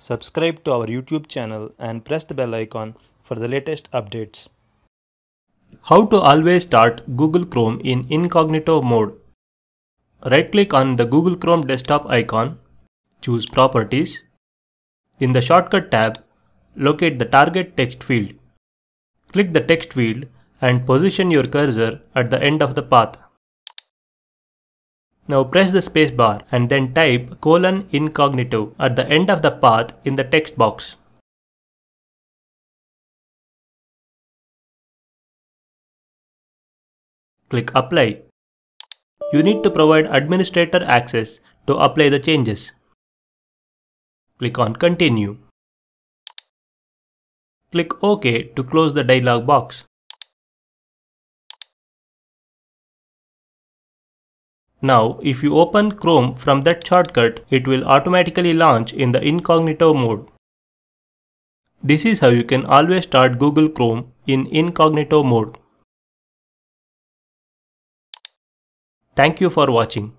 Subscribe to our YouTube channel and press the bell icon for the latest updates. How to always start Google Chrome in incognito mode. Right-click on the Google Chrome desktop icon, choose Properties. In the Shortcut tab, locate the target text field. Click the text field and position your cursor at the end of the path. Now press the spacebar and then type :incognito at the end of the path in the text box. Click Apply. You need to provide administrator access to apply the changes. Click on Continue. Click OK to close the dialog box. Now, if you open Chrome from that shortcut, it will automatically launch in the incognito mode. This is how you can always start Google Chrome in incognito mode. Thank you for watching.